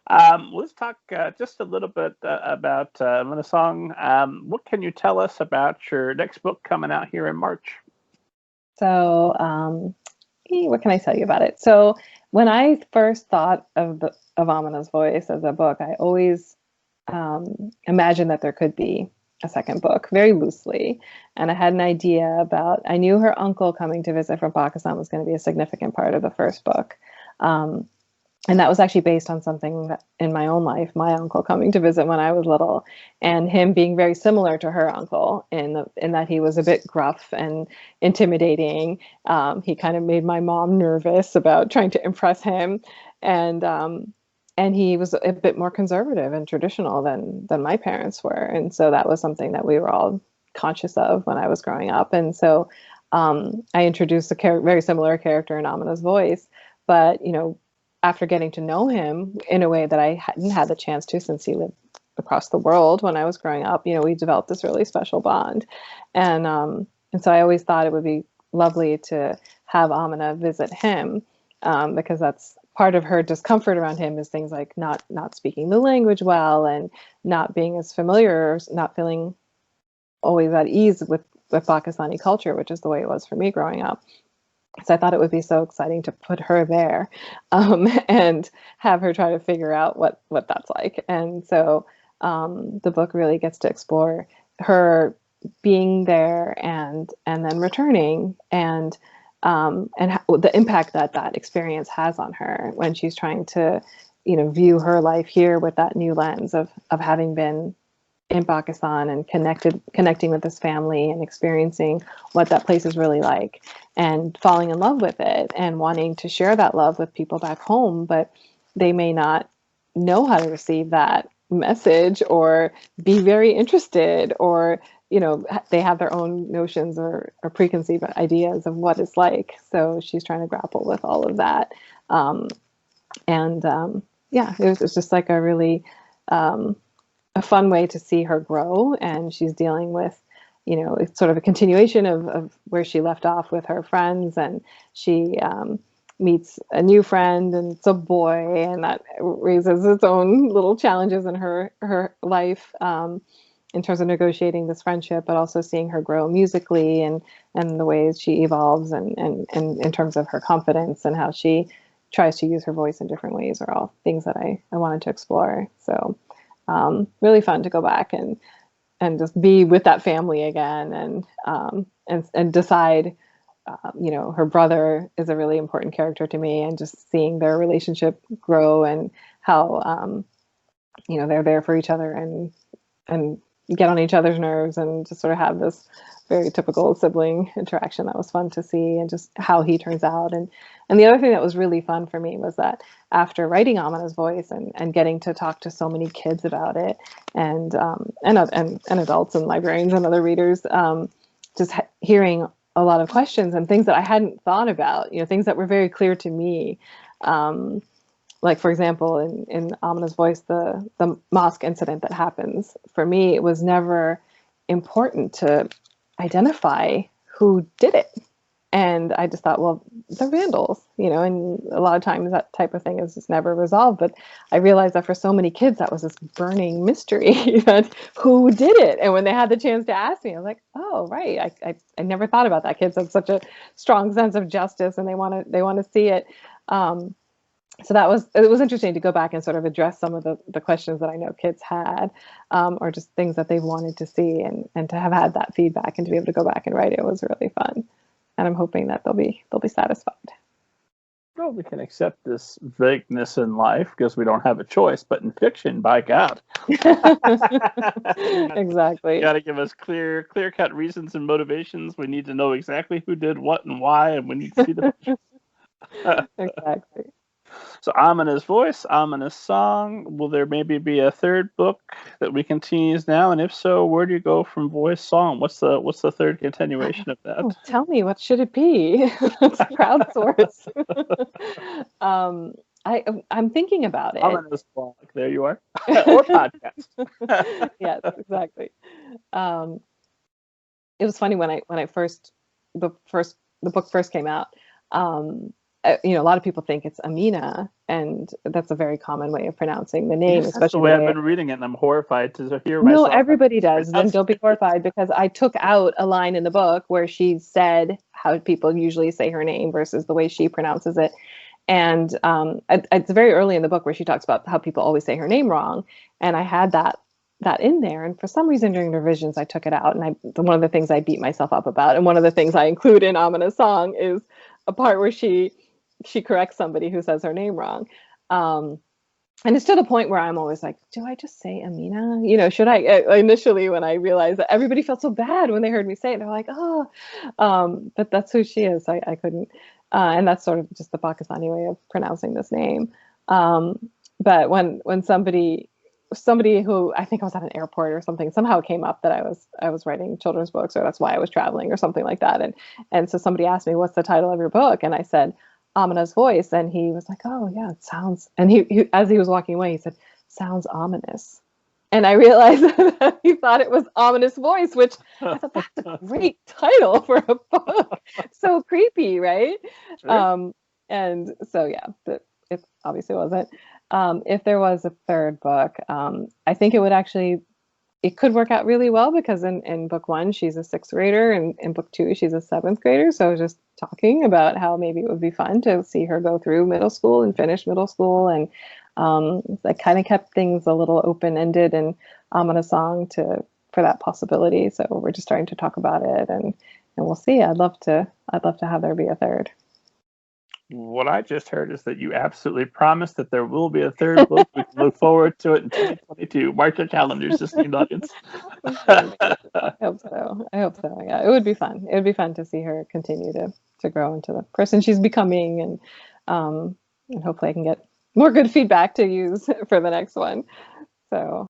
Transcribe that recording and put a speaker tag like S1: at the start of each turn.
S1: Let's talk just a little bit about Amina Song. What can you tell us about your next book coming out here in March?
S2: So, what can I tell you about it? So, when I first thought of Amina's Voice as a book, I always imagined that there could be a second book very loosely. And I had an idea about, I knew her uncle coming to visit from Pakistan was going to be a significant part of the first book. Um, and that was actually based on something that in my own life, my uncle coming to visit when I was little, and him being very similar to her uncle in that he was a bit gruff and intimidating. He kind of made my mom nervous about trying to impress him, and and he was a bit more conservative and traditional than my parents were, and so that was something that we were all conscious of when I was growing up, and so I introduced a very similar character in Amina's Voice, but after getting to know him in a way that I hadn't had the chance to since he lived across the world when I was growing up, we developed this really special bond. And so I always thought it would be lovely to have Amina visit him, because that's part of her discomfort around him is things like not speaking the language well and not being as familiar, or not feeling always at ease with Pakistani culture, which is the way it was for me growing up. So I thought it would be so exciting to put her there, and have her try to figure out what that's like. And so the book really gets to explore her being there and then returning, and the impact that experience has on her when she's trying to view her life here with that new lens of having been in Pakistan and connecting with this family and experiencing what that place is really like, and falling in love with it and wanting to share that love with people back home, but they may not know how to receive that message or be very interested, or they have their own notions or preconceived ideas of what it's like. So she's trying to grapple with all of that. Yeah, it was just like a really a fun way to see her grow, and she's dealing with it's sort of a continuation of where she left off with her friends, and she meets a new friend, and it's a boy, and that raises its own little challenges in her life, in terms of negotiating this friendship, but also seeing her grow musically and the ways she evolves, and in terms of her confidence and how she tries to use her voice in different ways, are all things that I wanted to explore. So really fun to go back and just be with that family again, and decide, her brother is a really important character to me, and just seeing their relationship grow, and how, they're there for each other, and get on each other's nerves, and just sort of have this very typical sibling interaction that was fun to see, and just how he turns out. And the other thing that was really fun for me was that after writing Amina's Voice and getting to talk to so many kids about it, and adults and librarians and other readers, just hearing a lot of questions and things that I hadn't thought about, things that were very clear to me. Like, for example, in Amina's Voice, the mosque incident that happens, for me, it was never important to identify who did it. And I just thought, well, they're vandals, and a lot of times that type of thing is just never resolved. But I realized that for so many kids, that was this burning mystery that who did it. And when they had the chance to ask me, I was like, oh, right. I never thought about that. Kids have such a strong sense of justice, and they want to see it. So it was interesting to go back and sort of address some of the questions that I know kids had, or just things that they wanted to see, and to have had that feedback and to be able to go back and write it was really fun. And I'm hoping that they'll be satisfied.
S1: Well, we can accept this vagueness in life because we don't have a choice, but in fiction, by God.
S2: Exactly.
S1: You got to give us clear-cut reasons and motivations. We need to know exactly who did what and why, and we need to see the
S2: Exactly.
S1: So Amina's Voice, Amina's Song. Will there maybe be a third book that we can tease now? And if so, where do you go from voice song? What's the third continuation of that?
S2: Oh, tell me, what should it be? It's crowdsource. I'm thinking about it.
S1: Amina's blog. There you are. Or podcast.
S2: Yes, exactly. It was funny when the book first came out. you know, a lot of people think it's Amina, and that's a very common way of pronouncing the name,
S1: Yes, that's the
S2: especially
S1: way
S2: the
S1: I've
S2: way.
S1: been reading it, and I'm horrified to hear
S2: No,
S1: myself.
S2: everybody does. Then don't be horrified, because I took out a line in the book where she said how people usually say her name versus the way she pronounces it. And it's very early in the book where she talks about how people always say her name wrong. And I had that in there. And for some reason during revisions, I took it out. And one of the things I beat myself up about, and one of the things I include in Amina's song, is a part where she corrects somebody who says her name wrong. And it's to the point where I'm always like, do I just say Amina? You know, should I? Initially, when I realized that everybody felt so bad when they heard me say it, they're like, oh, but that's who she is. I couldn't. And that's sort of just the Pakistani way of pronouncing this name. But when somebody who, I think I was at an airport or something, somehow it came up that I was writing children's books, or that's why I was traveling or something like that. And so somebody asked me, what's the title of your book? And I said, Amina's Voice. And he was like, oh yeah, it sounds, and he as he was walking away, he said, sounds ominous. And I realized that he thought it was Ominous Voice, which I thought, that's a great title for a book. So creepy, right?
S1: Sure.
S2: And so yeah, but it obviously wasn't. If there was a third book, I think it could work out really well, because in book 1 she's a 6th grader, and in book 2 she's a 7th grader. So I was just talking about how maybe it would be fun to see her go through middle school and finish middle school, and I kind of kept things a little open-ended in Amina Song for that possibility. So we're just starting to talk about it, and we'll see. I'd love to have there be a third.
S1: What I just heard is that you absolutely promised that there will be a third book. We can look forward to it in 2022. Mark your calendars, esteemed audience.
S2: I hope so. Yeah, it would be fun. It would be fun to see her continue to grow into the person she's becoming, and hopefully I can get more good feedback to use for the next one. So